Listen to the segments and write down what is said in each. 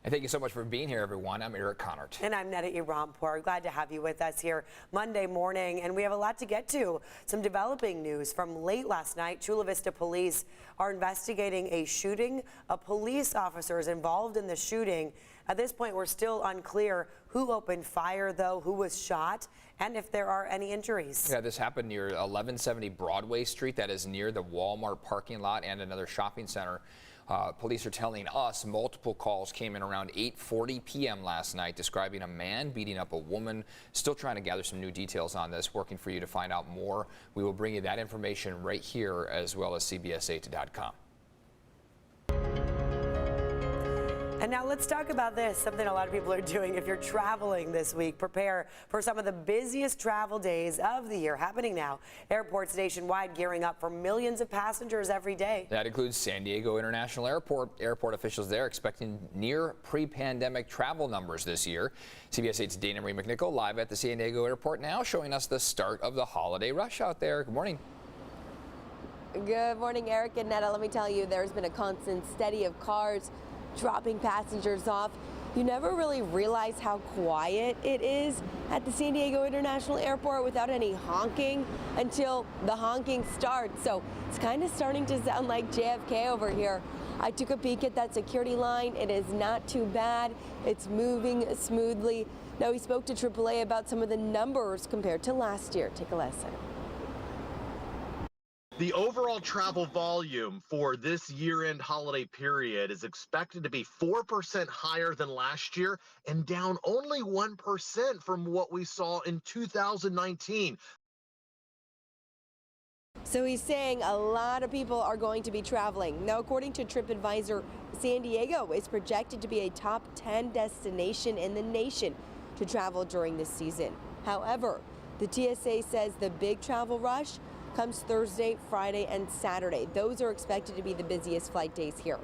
And thank you so much for being here, everyone. I'm Eric Connert. And I'm Neda Irampour. Glad to have you with us here Monday morning. And we have a lot to get to. Some developing news from late last night. Chula Vista police are investigating a shooting. A police officer is involved in the shooting. At this point, we're still unclear who opened fire, though, who was shot, and if there are any injuries. Yeah, this happened near 1170 Broadway Street. That is near the Walmart parking lot and another shopping center. Police are telling us multiple calls came in around 8:40 p.m. last night describing a man beating up a woman. Still trying to gather some new details on this, working for you to find out more. We will bring you that information right here, as well as CBS8.com. And now let's talk about this, something a lot of people are doing. If you're traveling this week, prepare for some of the busiest travel days of the year happening now. Airports nationwide gearing up for millions of passengers every day. That includes San Diego International Airport. Airport officials there expecting near pre-pandemic travel numbers this year. CBS 8's Dana Marie McNichol live at the San Diego Airport now, showing us the start of the holiday rush out there. Good morning. Good morning, Eric and Neda. Let me tell you, there's been a constant steady of cars dropping passengers off. You never really realize how quiet it is at the San Diego International Airport without any honking until the honking starts. So it's kind of starting to sound like JFK over here. I took a peek at that security line. It is not too bad. It's moving smoothly. Now, we spoke to AAA about some of the numbers compared to last year. Take a listen. The overall travel volume for this year-end holiday period is expected to be 4% higher than last year and down only 1% from what we saw in 2019. So he's saying a lot of people are going to be traveling. Now, according to TripAdvisor, San Diego is projected to be a top 10 destination in the nation to travel during this season. However, the TSA says the big travel rush comes Thursday, Friday, and Saturday. Those are expected to be the busiest flight days here.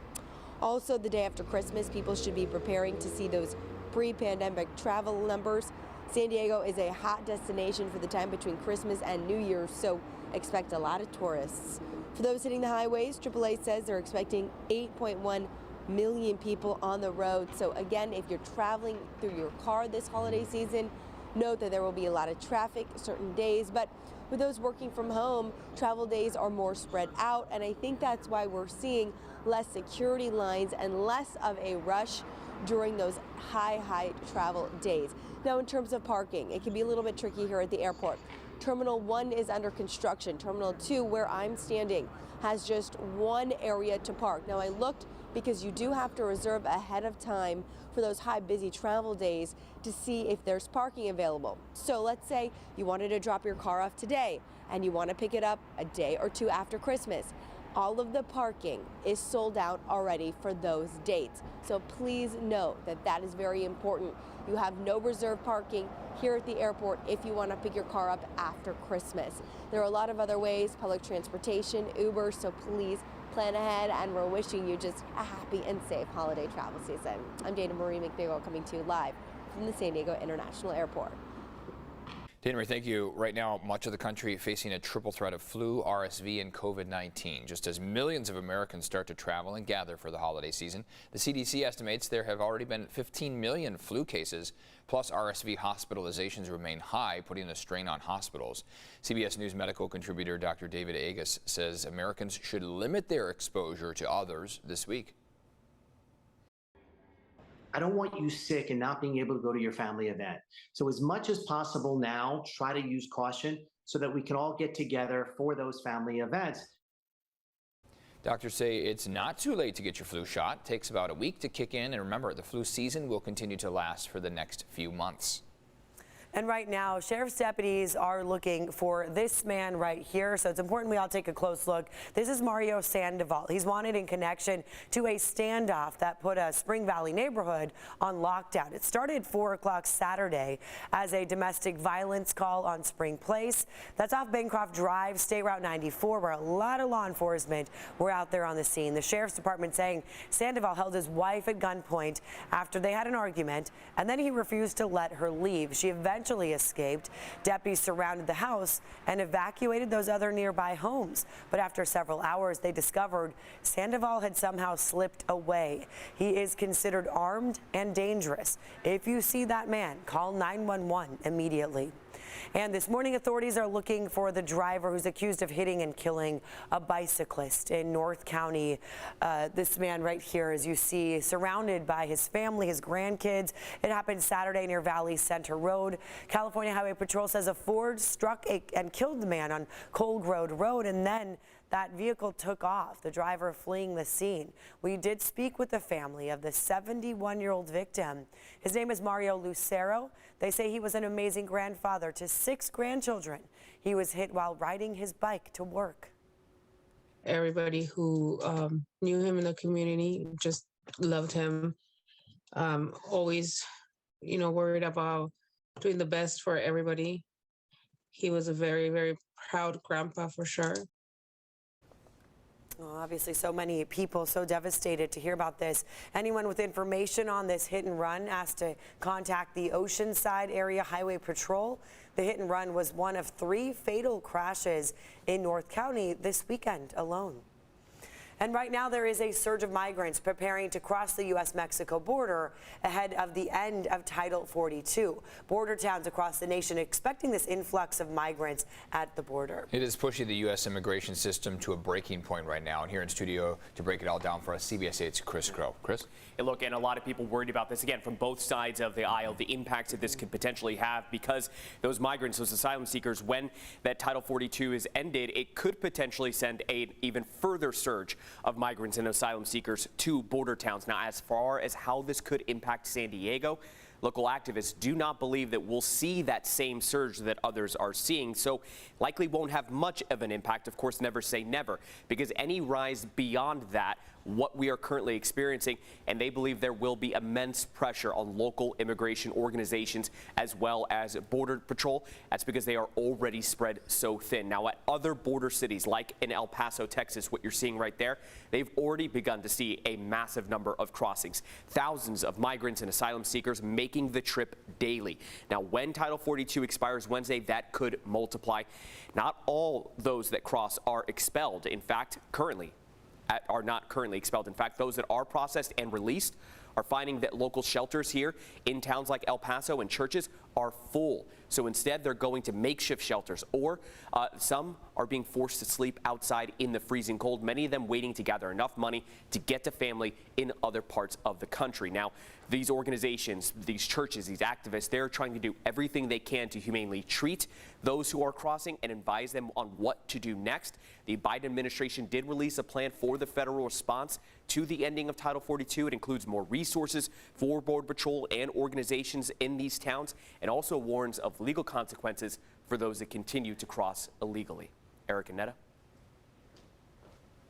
Also, the day after Christmas, people should be preparing to see those pre-pandemic travel numbers. San Diego is a hot destination for the time between Christmas and New Year's, so expect a lot of tourists. For those hitting the highways, AAA says they're expecting 8.1 million people on the road. So again, if you're traveling through your car this holiday season, note that there will be a lot of traffic certain days, but with those working from home, travel days are more spread out, and I think that's why we're seeing less security lines and less of a rush during those high travel days. Now, in terms of parking, it can be a little bit tricky here at the airport. Terminal 1 is under construction. Terminal 2, where I'm standing, has just one area to park. Now, I looked because you do have to reserve ahead of time for those high busy travel days to see if there's parking available. So let's say you wanted to drop your car off today and you want to pick it up a day or two after Christmas. All of the parking is sold out already for those dates. So please note that that is very important. You have no reserve parking here at the airport if you want to pick your car up after Christmas. There are a lot of other ways, public transportation, Uber, so please plan ahead, and we're wishing you just a happy and safe holiday travel season. I'm Dana Marie McNichol coming to you live from the San Diego International Airport. Dana Marie, thank you. Right now, much of the country facing a triple threat of flu, RSV, and COVID-19. Just as millions of Americans start to travel and gather for the holiday season, the CDC estimates there have already been 15 million flu cases, plus RSV hospitalizations remain high, putting a strain on hospitals. CBS News medical contributor Dr. David Agus says Americans should limit their exposure to others this week. I don't want you sick and not being able to go to your family event. So as much as possible now, try to use caution so that we can all get together for those family events. Doctors say it's not too late to get your flu shot. It takes about a week to kick in. And remember, the flu season will continue to last for the next few months. And right now, sheriff's deputies are looking for this man right here. So it's important we all take a close look. This is Mario Sandoval. He's wanted in connection to a standoff that put a Spring Valley neighborhood on lockdown. It started at 4 o'clock Saturday as a domestic violence call on Spring Place. That's off Bancroft Drive, State Route 94, where a lot of law enforcement were out there on the scene. The sheriff's department saying Sandoval held his wife at gunpoint after they had an argument, and then he refused to let her leave. She eventually eventually escaped. Deputies surrounded the house and evacuated those other nearby homes. But after several hours, they discovered Sandoval had somehow slipped away. He is considered armed and dangerous. If you see that man, call 911 immediately. And this morning, authorities are looking for the driver who's accused of hitting and killing a bicyclist in North County. This man right here, as you see, surrounded by his family, his grandkids. It happened Saturday near Valley Center Road. California Highway Patrol says a Ford struck and killed the man on Cold Road, and then that vehicle took off, the driver fleeing the scene. We did speak with the family of the 71-year-old victim. His name is Mario Lucero. They say he was an amazing grandfather to 6 grandchildren. He was hit while riding his bike to work. Everybody who knew him in the community just loved him. Always, worried about doing the best for everybody. He was a very, very proud grandpa for sure. Well, obviously, so many people so devastated to hear about this. Anyone with information on this hit and run asked to contact the Oceanside Area Highway Patrol. The hit and run was one of 3 fatal crashes in North County this weekend alone. And right now there is a surge of migrants preparing to cross the U.S.-Mexico border ahead of the end of Title 42. Border towns across the nation expecting this influx of migrants at the border. It is pushing the U.S. immigration system to a breaking point right now. And here in studio to break it all down for us, CBS 8's Chris Crow. Chris? And look, and a lot of people worried about this, again, from both sides of the aisle, the impacts that this could potentially have, because those migrants, those asylum seekers, when that Title 42 is ended, it could potentially send an even further surge of migrants and asylum seekers to border towns. Now, as far as how this could impact San Diego, local activists do not believe that we'll see that same surge that others are seeing, so likely won't have much of an impact. Of course, never say never, because any rise beyond that, what we are currently experiencing, and they believe there will be immense pressure on local immigration organizations as well as Border Patrol. That's because they are already spread so thin. Now, at other border cities like in El Paso, Texas, what you're seeing right there, they've already begun to see a massive number of crossings. Thousands of migrants and asylum seekers making the trip daily. Now, when Title 42 expires Wednesday, that could multiply. Not all those that cross are expelled. In fact, are not currently expelled. In fact, those that are processed and released are finding that local shelters here in towns like El Paso and churches are full. So instead, they're going to makeshift shelters, or some are being forced to sleep outside in the freezing cold, many of them waiting to gather enough money to get to family in other parts of the country. Now, these organizations, these churches, these activists, they're trying to do everything they can to humanely treat those who are crossing and advise them on what to do next. The Biden administration did release a plan for the federal response to the ending of Title 42. It includes more resources for Border Patrol and organizations in these towns, and also warns of legal consequences for those that continue to cross illegally. Eric and Netta.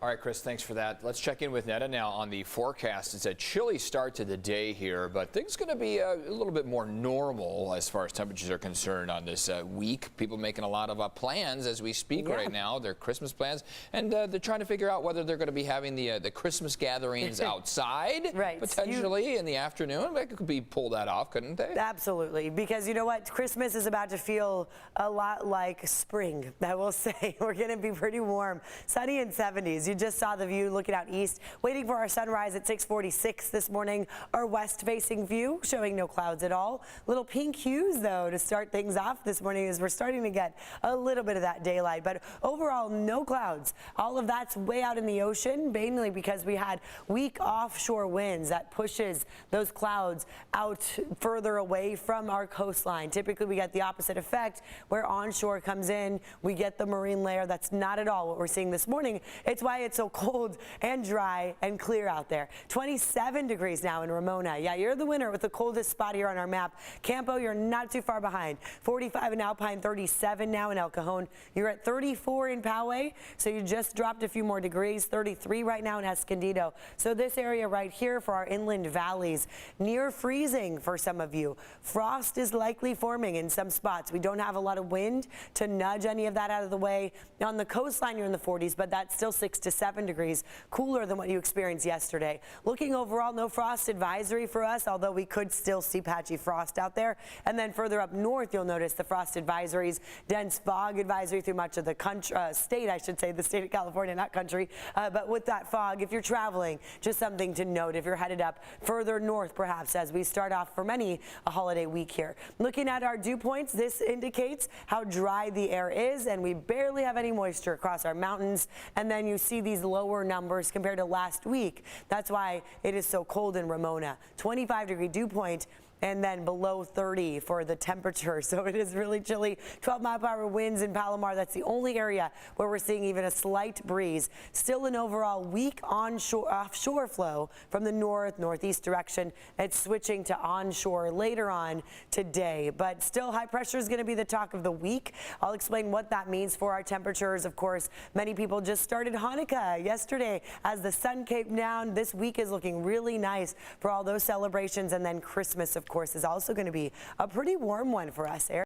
All right, Chris, thanks for that. Let's check in with Netta now on the forecast. It's a chilly start to the day here, but things going to be a little bit more normal as far as temperatures are concerned on this week. People making a lot of plans as we speak right now, their Christmas plans, and they're trying to figure out whether they're going to be having the Christmas gatherings outside, potentially in the afternoon. They could be pull that off, couldn't they? Absolutely, because you know what? Christmas is about to feel a lot like spring, I will say. We're going to be pretty warm, sunny and 70s. You just saw the view looking out east, waiting for our sunrise at 6:46 this morning. Our west-facing view showing no clouds at all. Little pink hues, though, to start things off this morning as we're starting to get a little bit of that daylight. But overall, no clouds. All of that's way out in the ocean, mainly because we had weak offshore winds that pushes those clouds out further away from our coastline. Typically, we get the opposite effect where onshore comes in. We get the marine layer. That's not at all what we're seeing this morning. It's why it's so cold and dry and clear out there. 27 degrees now in Ramona. Yeah, you're the winner with the coldest spot here on our map. Campo, you're not too far behind. 45 in Alpine, 37 now in El Cajon. You're at 34 in Poway, so you just dropped a few more degrees. 33 right now in Escondido. So this area right here for our inland valleys, near freezing for some of you. Frost is likely forming in some spots. We don't have a lot of wind to nudge any of that out of the way. On the coastline, you're in the 40s, but that's still 6 to to 7 degrees cooler than what you experienced yesterday. Looking overall, no frost advisory for us, although we could still see patchy frost out there. And then further up north, you'll notice the frost advisories, dense fog advisory through much of the country, state, I should say, the state of California, not country. But with that fog, if you're traveling, just something to note if you're headed up further north, perhaps, as we start off for many a holiday week here. Looking at our dew points, this indicates how dry the air is, and we barely have any moisture across our mountains. And then you see these lower numbers compared to last week. That's why it is so cold in Ramona. 25-degree dew point, and then below 30 for the temperature. So it is really chilly. 12-mile-per-hour winds in Palomar. That's the only area where we're seeing even a slight breeze. Still an overall weak offshore flow from the northeast direction. It's switching to onshore later on today, but still high pressure is going to be the talk of the week. I'll explain what that means for our temperatures. Of course, many people just started Hanukkah yesterday as the sun came down. This week is looking really nice for all those celebrations, and then Christmas, of course, is also going to be a pretty warm one for us, Eric.